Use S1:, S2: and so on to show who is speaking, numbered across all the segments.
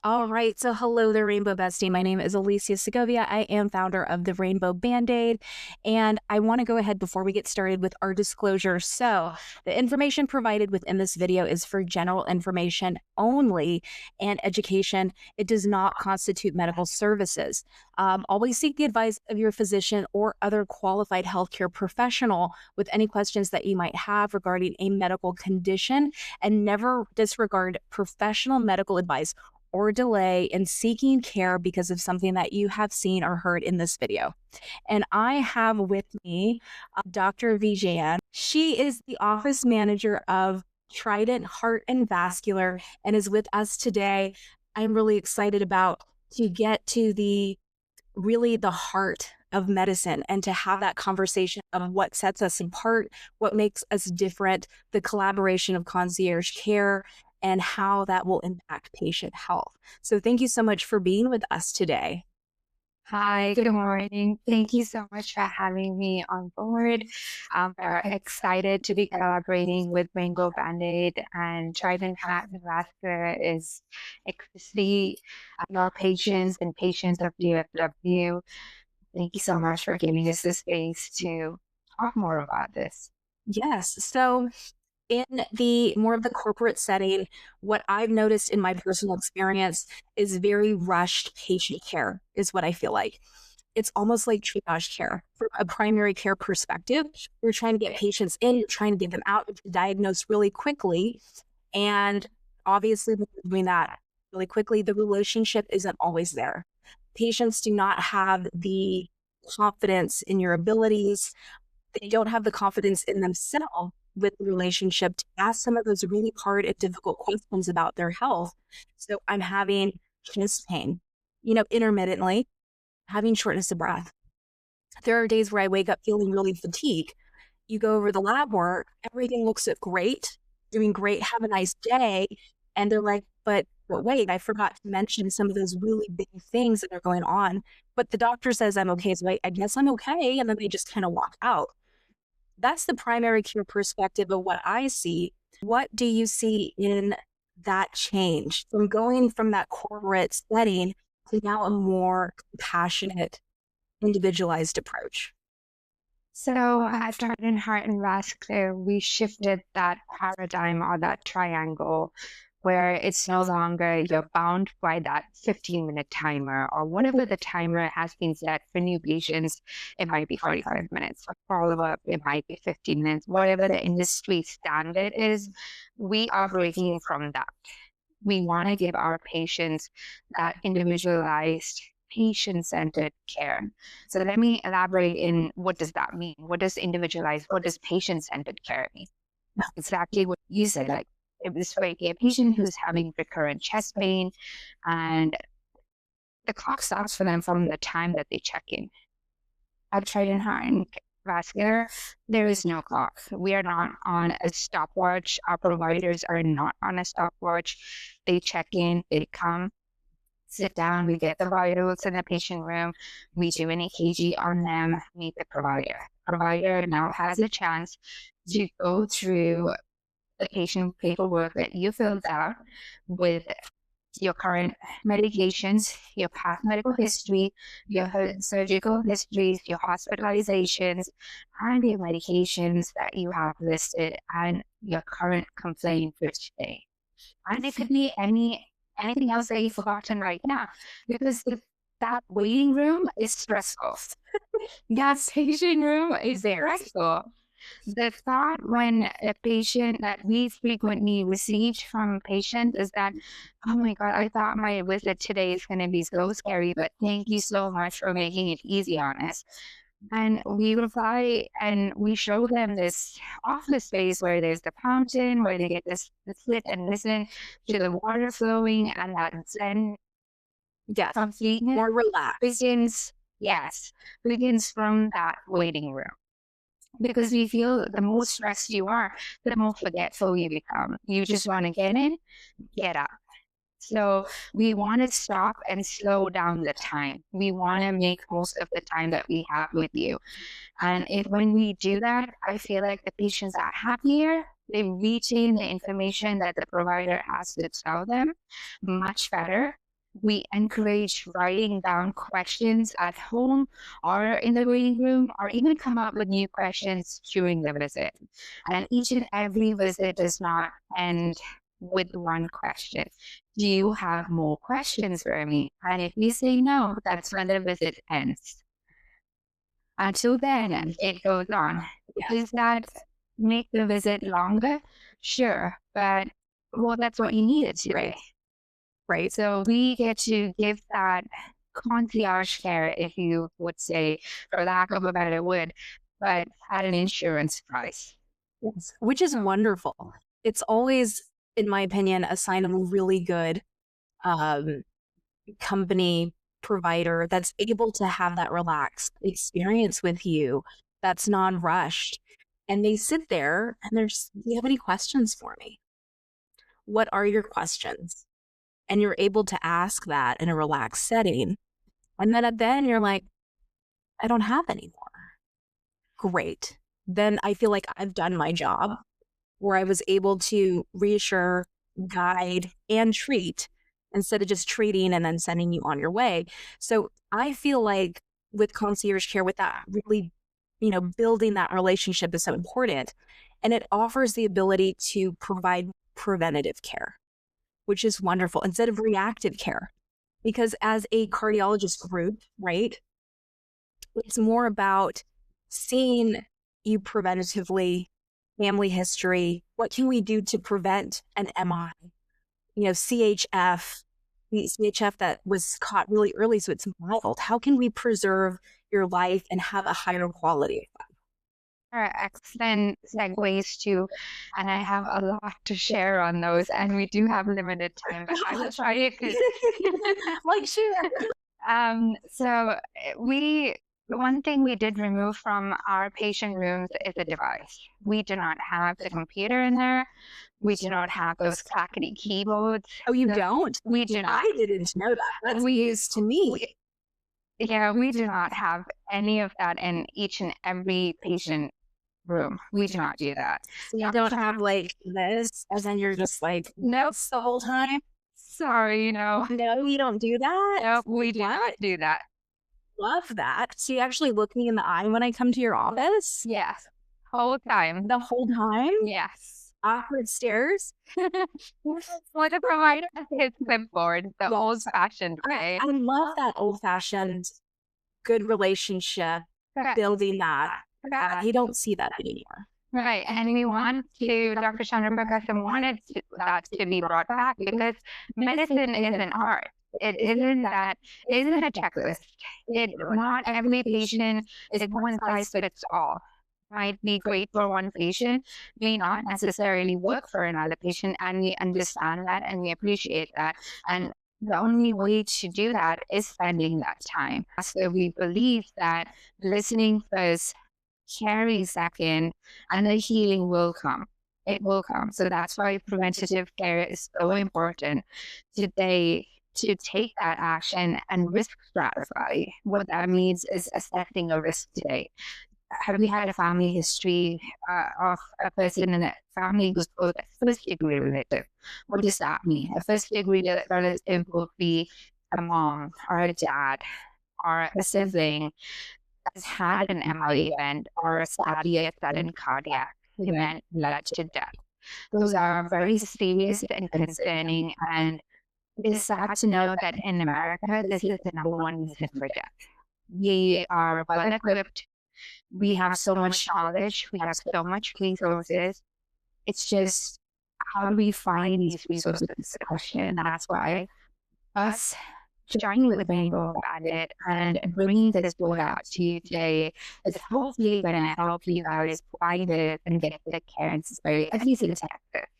S1: All right. So, hello there, Rainbow Bestie. My name is Alicia Segovia. I am founder of the Rainbow Bandaid. And I want to go ahead before we get started with our disclosure. So, the information provided within this video is for general information only and education. It does not constitute medical services. Always seek the advice of your physician or other qualified healthcare professional with any questions that you might have regarding a medical condition, and never disregard professional medical advice or delay in seeking care because of something that you have seen or heard in this video. And I have with me Dr. Vijayan. She is the office manager of Trident Heart and Vascular and is with us today. I'm really excited about to get to the heart of medicine and to have that conversation of what sets us apart, what makes us different, the collaboration of concierge care, and how that will impact patient health. So thank you so much for being with us today.
S2: Hi, good morning. Thank you so much for having me on board. I'm very excited to be collaborating with Rainbow Bandaid and Trident Heart and Vascular is ecstasy. Our patients and patients of DFW. Thank you so much for giving us the space to talk more about this.
S1: Yes. So in the more of the corporate setting, what I've noticed in my personal experience is very rushed patient care is what I feel like. It's almost like triage care from a primary care perspective. You're trying to get patients in, you're trying to get them out, to diagnose really quickly. And obviously, when you're doing that really quickly, the relationship isn't always there. Patients do not have the confidence in your abilities. They don't have the confidence in themselves with the relationship to ask some of those really hard and difficult questions about their health. So I'm having chest pain, intermittently, having shortness of breath. There are days where I wake up feeling really fatigued. You go over the lab work, everything looks great, doing great, have a nice day. And they're like, but wait, I forgot to mention some of those really big things that are going on. But the doctor says I'm okay. So I guess I'm okay. And then they just kind of walk out. That's the primary care perspective of what I see. What do you see in that change from going from that corporate setting to now a more compassionate, individualized approach?
S2: So at Trident Heart and Vascular, we shifted that paradigm or that triangle where it's no longer you're bound by that 15-minute timer or whatever the timer has been set for new patients. It might be 45 minutes. For follow-up, it might be 15 minutes. Whatever the industry standard is, we are breaking from that. We want to give our patients that individualized patient-centered care. So let me elaborate in what does that mean? What does individualized, what does patient-centered care mean? Exactly what you said, like if this way a patient who's having recurrent chest pain and the clock stops for them from the time that they check in. At Trident Heart and Vascular, there is no clock. We are not on a stopwatch. Our providers are not on a stopwatch. They check in, they come, sit down, we get the vitals in the patient room, we do an EKG on them, meet the provider. Provider now has a chance to go through the patient paperwork that you filled out with your current medications, your past medical history, your surgical histories, your hospitalizations, and your medications that you have listed, and your current complaint for today. And it could be anything else that you've forgotten right now, because that waiting room is stressful. That patient room is stressful. The thought when a patient that we frequently received from patients is that, oh my God, I thought my visit today is going to be so scary, but thank you so much for making it easy on us. And we reply and we show them this office space where there's the fountain, where they get this sit and listen to the water flowing, and that Zen
S1: Yes,
S2: completeness
S1: more relaxed.
S2: begins from that waiting room. Because we feel the more stressed you are, the more forgetful you become. You just want to get in, get out. So we want to stop and slow down the time. We want to make most of the time that we have with you. And when we do that, I feel like the patients are happier. They retain the information that the provider has to tell them much better. We encourage writing down questions at home or in the waiting room, or even come up with new questions during the visit. And each and every visit does not end with one question. Do you have more questions for me? And if you say no, that's when the visit ends. Until then, it goes on. Does that make the visit longer? Sure, but well, that's what you needed today.
S1: Right.
S2: So we get to give that concierge care, if you would say, for lack of a better word, but at an insurance price.
S1: Yes. Which is wonderful. It's always, in my opinion, a sign of a really good um, company provider that's able to have that relaxed experience with you, that's non-rushed. And they sit there and there's, do you have any questions for me? What are your questions? And you're able to ask that in a relaxed setting. And then at the end, you're like, I don't have any more. Great. Then I feel like I've done my job where I was able to reassure, guide, and treat instead of just treating and then sending you on your way. So I feel like with concierge care, with that really, building that relationship is so important. And it offers the ability to provide preventative care, which is wonderful instead of reactive care. Because as a cardiologist group, right, it's more about seeing you preventatively, family history. What can we do to prevent an MI? CHF, the CHF that was caught really early, so it's mild. How can we preserve your life and have a higher quality?
S2: Are excellent segues too, and I have a lot to share on those, and we do have limited time, but I will try to.
S1: Like, sure.
S2: So we one thing we did remove from our patient rooms is a device. We do not have the computer in there. We do not have those clackety keyboards.
S1: Oh, you don't?
S2: We do not.
S1: I didn't know that. That's news to me.
S2: Yeah, we do not have any of that in each and every patient room. We do not do that.
S1: So you don't have like this, as in you're just like, nope, the whole time?
S2: Sorry, no.
S1: No, you don't do that?
S2: Nope, we do not do that.
S1: Love that. So you actually look me in the eye when I come to your office?
S2: Yes. Whole time.
S1: The whole time?
S2: Yes.
S1: Awkward stares?
S2: For the provider, his clipboard, the old fashioned way.
S1: I love that old fashioned good relationship, building that. You don't see that anymore.
S2: Right. And we want to, Dr. Chandra Prakasam wanted that to be brought back because medicine is an art. It isn't a checklist. Not every patient is one size fits all. Might be great for one patient, may not necessarily work for another patient, and we understand that and we appreciate that. And the only way to do that is spending that time. So we believe that listening first, caring second, and the healing will come. It will come. So that's why preventative care is so important today, to take that action and risk stratify. What that means is assessing a risk today. Have we had a family history of a person in a family who's both a first degree relative? What does that mean? A first degree relative will be a mom or a dad or a sibling has had an MI event or sadly a sudden cardiac event led to death. Those are very serious and concerning, and it is sad to know that in America, this is the number one reason for death. We are well equipped. We have so much knowledge. We have so much resources. It's just, how do we find these resources? Is the question. That's why us joining with Rainbow Bandaid and bringing this book out to you today is hopefully going to help you guys find it and get the care necessary, at least in Texas.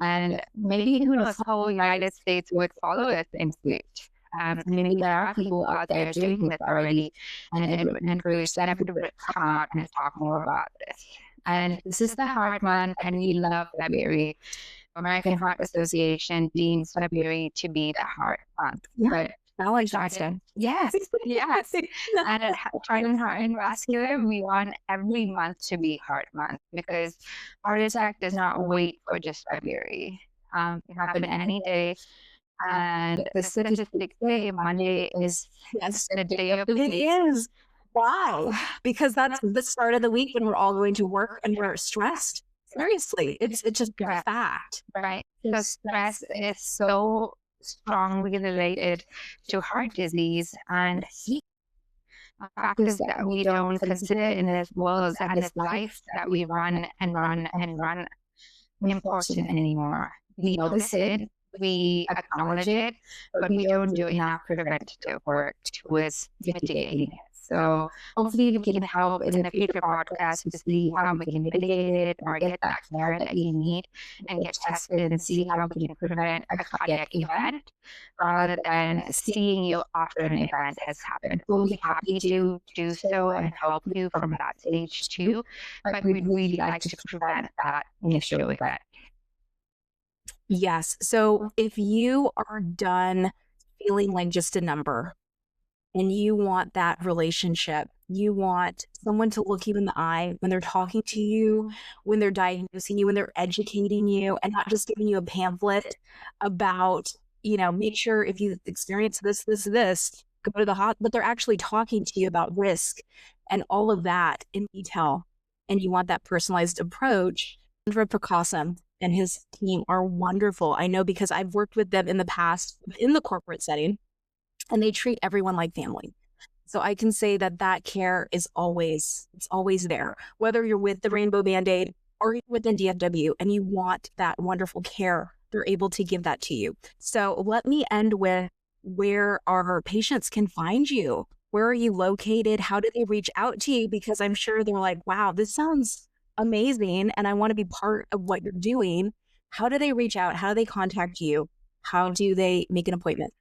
S2: And maybe who knows, the whole United States would follow us in suit. Maybe there are people out there doing this already, and really set up to come out and talk more about this. And this is the Heart Month, and we love February. American Heart Association deems February to be the Heart Month.
S1: Yeah.
S2: But
S1: Valentine.
S2: Yes, yes. And at Trident Heart and Vascular, we want every month to be Heart Month because heart attack does not wait for just February. It can happen any day. And the statistics say Monday is
S1: Yes,
S2: the day of the
S1: it
S2: week.
S1: is. Why? Because that's the start of the week when we're all going to work and we're stressed. Seriously, it's just a
S2: Stress,
S1: fact.
S2: right? So stress is so strongly related to heart disease and factors that we don't consider in this world and this life that we run and run and run important anymore. We notice it, we acknowledge it, but we don't do enough preventative work towards mitigating it. So hopefully we can help in the future podcast to see how we can mitigate it or get that care that you need and get tested and see how we can prevent a cardiac event rather than seeing you after an event has happened. We'll be happy to do so and help you from that stage too, but we'd really like to prevent that initial event.
S1: Yes. So if you are done feeling like just a number and you want that relationship, you want someone to look you in the eye when they're talking to you, when they're diagnosing you, when they're educating you, and not just giving you a pamphlet about, make sure if you experience this, go to the hospital, but they're actually talking to you about risk and all of that in detail. And you want that personalized approach. Andra Prakasam and his team are wonderful. I know because I've worked with them in the past in the corporate setting, and they treat everyone like family. So I can say that that care is always there. Whether you're with the Rainbow Bandaid or you're within DFW and you want that wonderful care, they're able to give that to you. So let me end with where our patients can find you. Where are you located? How do they reach out to you? Because I'm sure they're like, wow, this sounds amazing and I want to be part of what you're doing. How do they reach out? How do they contact you? How do they make an appointment?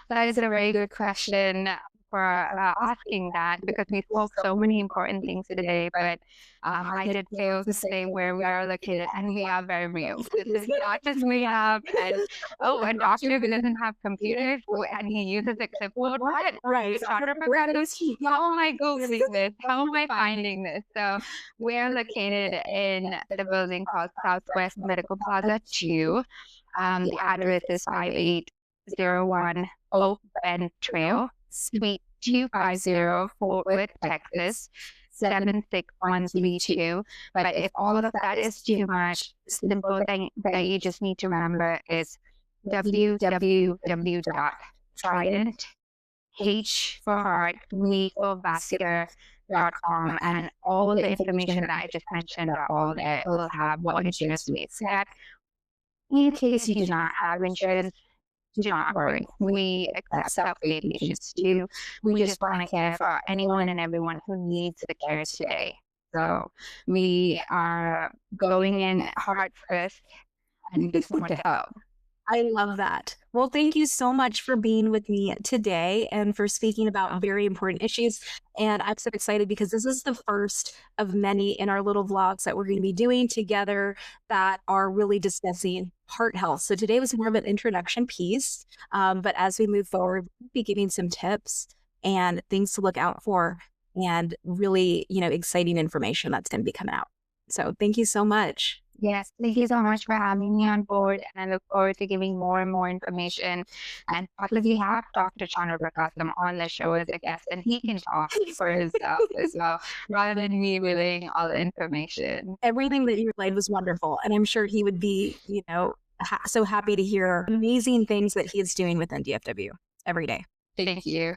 S2: That is a very good question for asking that because we spoke so many important things today, but I did fail to say where we are located, and we are very real. This is not just we have, and a doctor who doesn't have computers and he uses a clipboard. What?
S1: Right.
S2: How am I Googling this? How am I finding this? So we're located in the building called Southwest Medical Plaza 2. The address is 5801 Oak Bend Trail, Suite 250, Fort Worth, Texas, 76132. But if all of that is too much, the simple thing that you just need to remember is www.trident, H for heart, V for vascular.com, and all the information that I just mentioned are all there. It will have what insurance we accept. In case you do not have insurance, do not worry. We accept self-paid patients too. We just want to care for anyone and everyone who needs the care today. So we are going in heart first and just want to help.
S1: I love that. Well, thank you so much for being with me today and for speaking about very important issues. And I'm so excited because this is the first of many in our little vlogs that we're going to be doing together that are really discussing heart health. So today was more of an introduction piece. But as we move forward, we'll be giving some tips and things to look out for and really, exciting information that's going to be coming out. So thank you so much.
S2: Yes, thank you so much for having me on board, and I look forward to giving more and more information. And possibly have Dr. Chandra Prakasam on the show as a guest, and he can talk for himself as well, rather than me relaying all the information.
S1: Everything that you relayed was wonderful, and I'm sure he would be, so happy to hear amazing things that he is doing within DFW every day.
S2: Thank you.